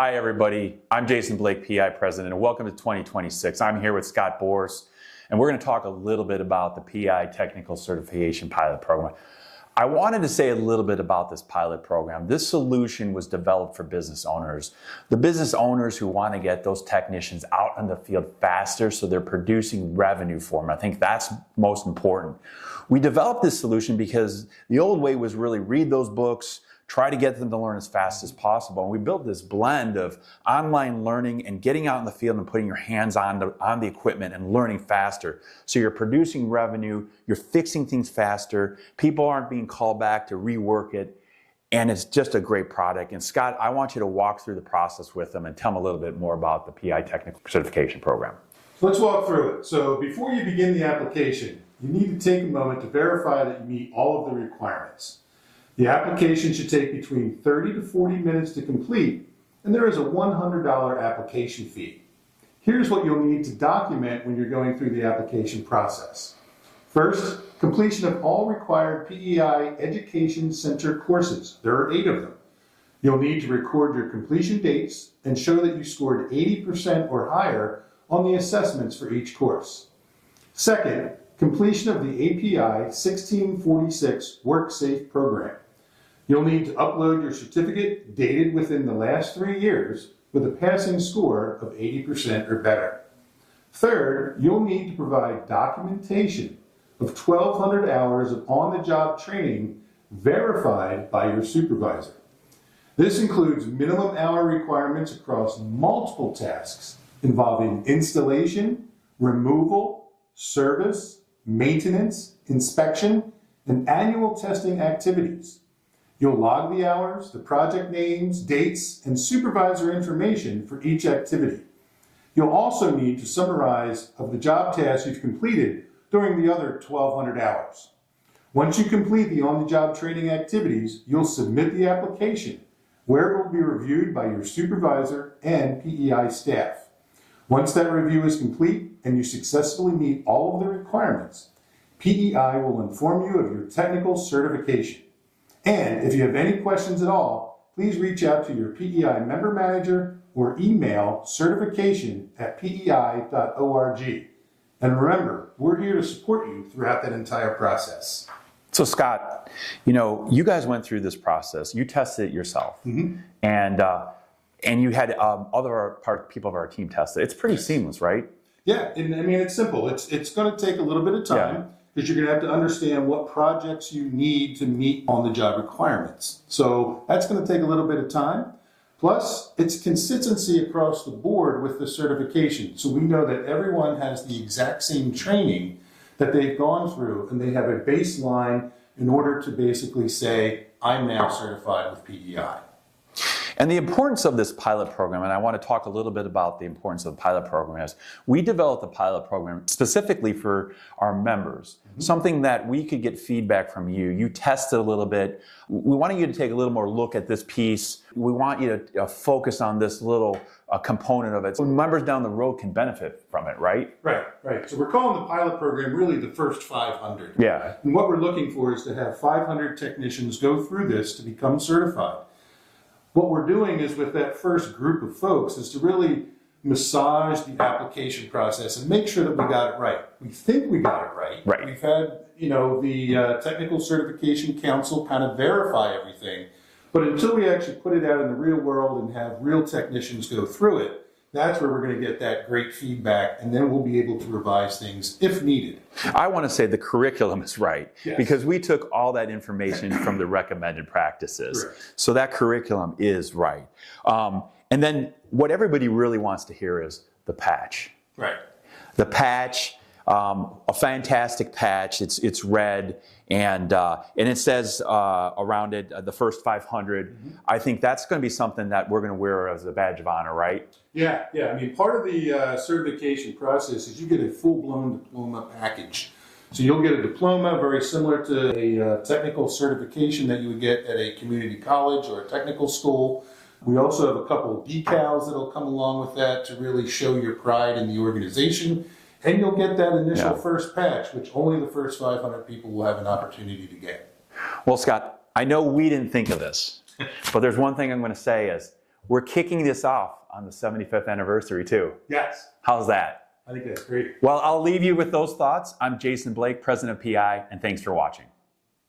Hi everybody, I'm Jason Blake, PEI President, and welcome to 2026. I'm here with Scott Boers, and we're going to talk a little bit about the PEI Technical Certification Pilot Program. I wanted to say a little bit about this pilot program. This solution was developed for business owners. The business owners who want to get those technicians out in the field faster so they're producing revenue for them. I think that's most important. We developed this solution because the old way was really read those books, try to get them to learn as fast as possible. And we built this blend of online learning and getting out in the field and putting your hands on the equipment and learning faster. So you're producing revenue, you're fixing things faster, people aren't being called back to rework it, and it's just a great product. And Scott, I want you to walk through the process with them and tell them a little bit more about the PEI Technical Certification Program. Let's walk through it. So before you begin the application, you need to take a moment to verify that you meet all of the requirements. The application should take between 30 to 40 minutes to complete, and there is a $100 application fee. Here's what you'll need to document when you're going through the application process. First, completion of all required PEI Education Center courses. There are 8 of them. You'll need to record your completion dates and show that you scored 80% or higher on the assessments for each course. Second, completion of the API 1646 WorkSafe program. You'll need to upload your certificate dated within the last 3 years with a passing score of 80% or better. Third, you'll need to provide documentation of 1,200 hours of on-the-job training verified by your supervisor. This includes minimum hour requirements across multiple tasks involving installation, removal, service, maintenance, inspection, and annual testing activities. You'll log the hours, the project names, dates, and supervisor information for each activity. You'll also need to summarize of the job tasks you've completed during the other 1,200 hours. Once you complete the on-the-job training activities, you'll submit the application, where it will be reviewed by your supervisor and PEI staff. Once that review is complete and you successfully meet all of the requirements, PEI will inform you of your technical certification. And if you have any questions at all, please reach out to your PEI member manager or email certification@pei.org. And remember, we're here to support you throughout that entire process. So Scott, you guys went through this process. You tested it yourself. Mm-hmm. And you had other people of our team test it. It's pretty seamless, right? Yeah, and I mean, it's simple. It's going to take a little bit of time because you're going to have to understand what projects you need to meet on-the-job requirements. So that's going to take a little bit of time. Plus, it's consistency across the board with the certification. So we know that everyone has the exact same training that they've gone through, and they have a baseline in order to basically say, I'm now certified with PEI. And the importance of this pilot program, and I want to talk a little bit about the importance of the pilot program, is we developed the pilot program specifically for our members, something that we could get feedback from you. You tested a little bit. We wanted you to take a little more look at this piece. We want you to focus on this little component of it so members down the road can benefit from it, right? Right. So we're calling the pilot program really the first 500. Yeah. And what we're looking for is to have 500 technicians go through this to become certified. What we're doing is with that first group of folks is to really massage the application process and make sure that we got it right. We think we got it right. Right. We've had, the Technical Certification Council kind of verify everything. But until we actually put it out in the real world and have real technicians go through it, that's where we're going to get that great feedback, and then we'll be able to revise things if needed. I want to say the curriculum is right, yes, because we took all that information from the recommended practices. Correct. So that curriculum is right. And then what everybody really wants to hear is the patch. Right. The patch, a fantastic patch. It's red, and it says around it the first 500. Mm-hmm. I think that's going to be something that we're going to wear as a badge of honor, right? Yeah. I mean, part of the certification process is you get a full-blown diploma package. So you'll get a diploma very similar to a technical certification that you would get at a community college or a technical school. We also have a couple of decals that'll come along with that to really show your pride in the organization. And you'll get that initial first patch, which only the first 500 people will have an opportunity to get. Well, Scott, I know we didn't think of this, but there's one thing I'm going to say is we're kicking this off on the 75th anniversary too. Yes, How's that? I think that's great. Well, I'll leave you with those thoughts. I'm Jason Blake, President of PEI, and thanks for watching.